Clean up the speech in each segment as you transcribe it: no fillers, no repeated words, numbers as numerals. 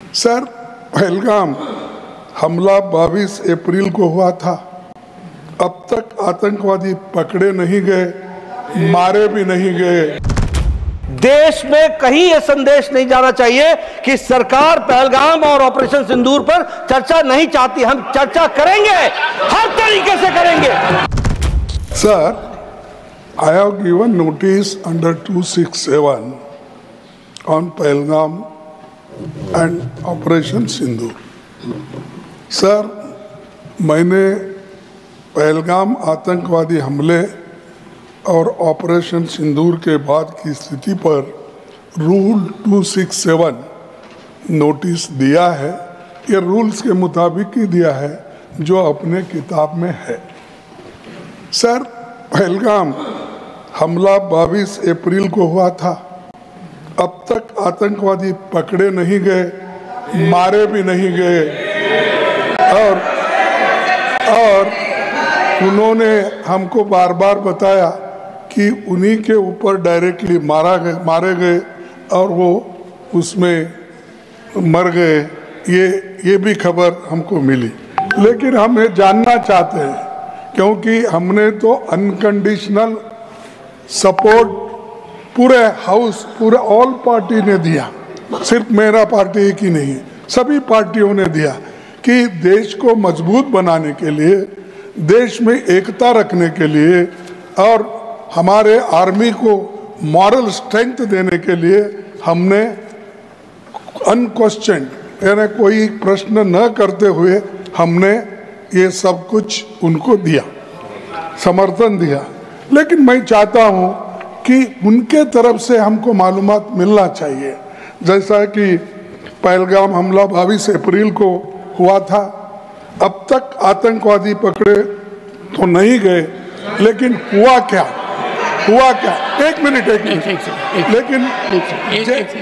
Sir, Pahalgam हमला 22 अप्रैल को हुआ था। अब तक आतंकवादी पकड़े नहीं गए, मारे भी नहीं गए। देश में कहीं यह संदेश नहीं जाना चाहिए कि सरकार पहलगाम और ऑपरेशन सिंदूर पर चर्चा नहीं चाहती। हम चर्चा करेंगे, हर तरीके से करेंगे। Sir, I have given notice under 267 on Pahalgam and Operation Sindoor. Sir, मैंने पहलगाम आतंकवादी हमले और ऑपरेशन सिंदूर के बाद की स्थिति पर रूल 267 नोटिस दिया है। ये रूल्स के मुताबिक ही दिया है जो अपने किताब में है। सर, पहलगाम हमला 22 अप्रैल को हुआ था। अब तक आतंकवादी पकड़े नहीं गए, मारे भी नहीं गए और उन्होंने हमको बार बार बताया कि उन्हीं के ऊपर डायरेक्टली मारे गए और वो उसमें मर गए। ये भी खबर हमको मिली, लेकिन हम ये जानना चाहते हैं क्योंकि हमने तो अनकंडीशनल सपोर्ट पूरे हाउस, पूरे ऑल पार्टी ने दिया, सिर्फ मेरा पार्टी एक ही नहीं, सभी पार्टियों ने दिया कि देश को मजबूत बनाने के लिए, देश में एकता रखने के लिए और हमारे आर्मी को मॉरल स्ट्रेंथ देने के लिए हमने अनक्वेश्चन यानी कोई प्रश्न न करते हुए हमने ये सब कुछ उनको दिया, समर्थन दिया। लेकिन मैं चाहता हूँ कि उनके तरफ से हमको मालूमात मिलना चाहिए। जैसा कि पहलगाम हमला 22 अप्रैल को हुआ था, अब तक आतंकवादी पकड़े तो नहीं गए, लेकिन हुआ क्या? एक मिनट। लेकिन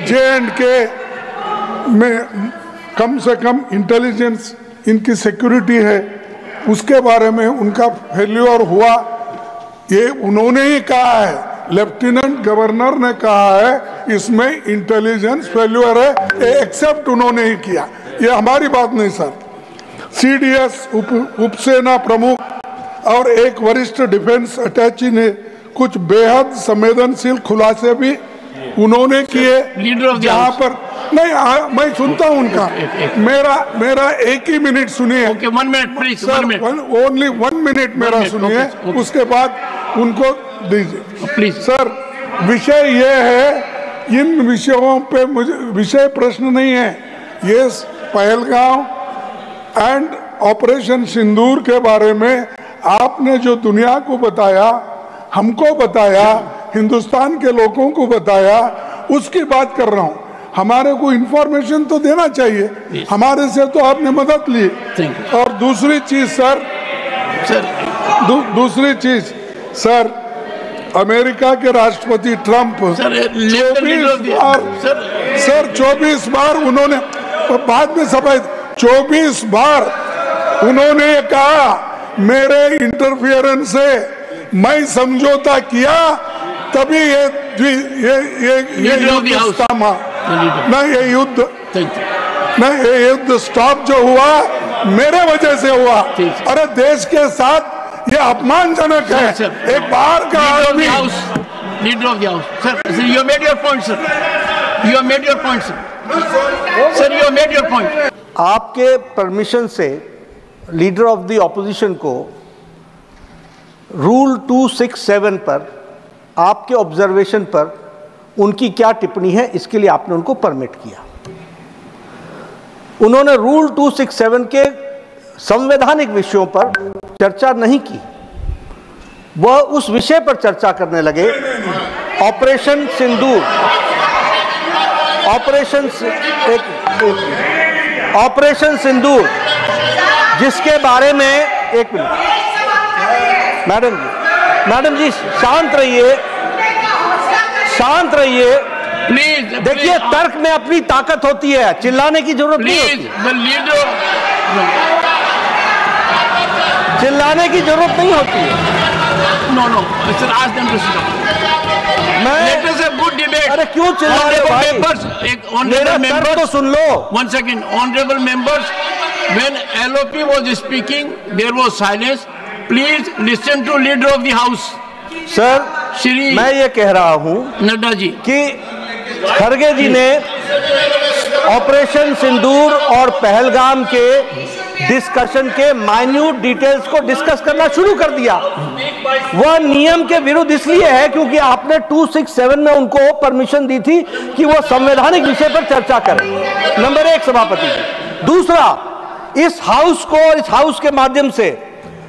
J&K में कम से कम इंटेलिजेंस, इनकी सिक्योरिटी है, उसके बारे में उनका फेल्योर हुआ, ये उन्होंने ही कहा है। लेफ्टिनेंट गवर्नर ने कहा है इसमें इंटेलिजेंस फेल्योर है, एक्सेप्ट उन्होंने ही किया। ये हमारी बात नहीं सर। CDS उपसेना प्रमुख और एक वरिष्ठ डिफेंस अटैची ने कुछ बेहद संवेदनशील खुलासे भी उन्होंने किए, जहाँ पर नहीं मैं सुनता हूँ उनका। मेरा एक ही मिनट सुनिए। one minute, please, only 1 minute मेरा सुनिए, उसके बाद उनको दीजिए प्लीज। सर, विषय ये है, इन विषयों पे मुझे विषय प्रश्न नहीं है। ये पहलगाम एंड ऑपरेशन सिंदूर के बारे में आपने जो दुनिया को बताया, हमको बताया, हिंदुस्तान के लोगों को बताया, उसकी बात कर रहा हूँ। हमारे को इंफॉर्मेशन तो देना चाहिए, हमारे से तो आपने मदद ली। और दूसरी चीज सर, अमेरिका के राष्ट्रपति ट्रंप 24 बार उन्होंने, बाद में सफाई, 24 बार उन्होंने कहा मेरे इंटरफियरेंस से मैं समझौता किया, तभी ये युद्ध थमा। ये युद्ध स्टॉप जो हुआ मेरे वजह से हुआ। अरे देश के साथ ये अपमानजनक है। एक बार का आदमी, leader of the house, sir, you made your point sir, you made your point sir, you made your point. आपके परमिशन से लीडर ऑफ द ऑपोजिशन को रूल 267 पर, आपके ऑब्जर्वेशन पर उनकी क्या टिप्पणी है, इसके लिए आपने उनको परमिट किया। उन्होंने रूल 267 के संवैधानिक विषयों पर चर्चा नहीं की, वह उस विषय पर चर्चा करने लगे, ऑपरेशन सिंदूर, ऑपरेशन सिंदूर, जिसके बारे में, एक मिनट मैडम जी शांत रहिए प्लीज। देखिए, तर्क में अपनी ताकत होती है, चिल्लाने की जरूरत नहीं होती। चिल्लाने की जरूरत नहीं होती है। नो सर, आज देम टू स्टॉप। मैं let us have good debate. अरे क्यों चिल्ला रहे हो भाई? एक honorable मेरा तर्क तो members, soon low. 1 second, honorable members, when LOP was speaking, there was silence. Please listen to leader of the house, sir Shri मैं ये कह रहा हूं Nadda ji. कि खड़गे जी ने ऑपरेशन सिंदूर और पहलगाम के डिस्कशन के माइन्यूट डिटेल्स को डिस्कस करना शुरू कर दिया। वह नियम के विरुद्ध इसलिए है क्योंकि आपने 267 में उनको परमिशन दी थी कि वो संवैधानिक विषय पर चर्चा करें। नंबर 1 सभापति जी। दूसरा, इस हाउस को और इस हाउस के माध्यम से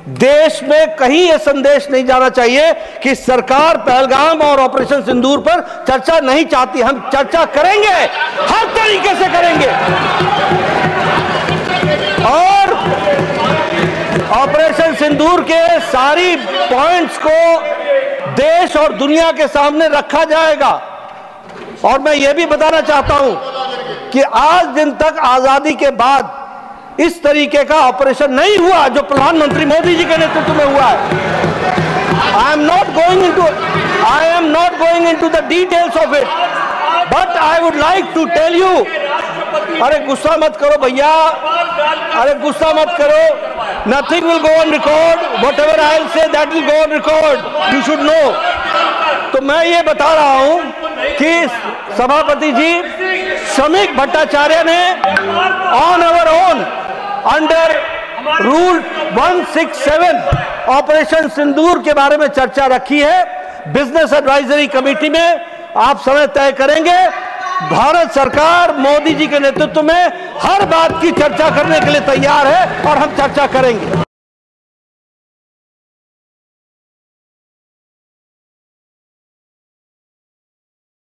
देश में कहीं यह संदेश नहीं जाना चाहिए कि सरकार पहलगाम और ऑपरेशन सिंदूर पर चर्चा नहीं चाहती। हम चर्चा करेंगे, हर तरीके से करेंगे, और ऑपरेशन सिंदूर के सारी पॉइंट्स को देश और दुनिया के सामने रखा जाएगा। और मैं यह भी बताना चाहता हूं कि आज दिन तक आजादी के बाद इस तरीके का ऑपरेशन नहीं हुआ जो प्रधानमंत्री मोदी जी के नेतृत्व में हुआ है। I am not going into the details of it, but I would like to tell you. अरे गुस्सा मत करो भैया, अरे गुस्सा मत करो। Nothing will go on record, whatever I will say that will go on record, you should know. तो मैं ये बता रहा हूं कि सभापति जी श्रमिक भट्टाचार्य ने on our own under rule 167 operation Sindoor के बारे में चर्चा रखी है बिजनेस एडवाइजरी कमेटी में। आप समय तय करेंगे। भारत सरकार मोदी जी के नेतृत्व में हर बात की चर्चा करने के लिए तैयार है और हम चर्चा करेंगे।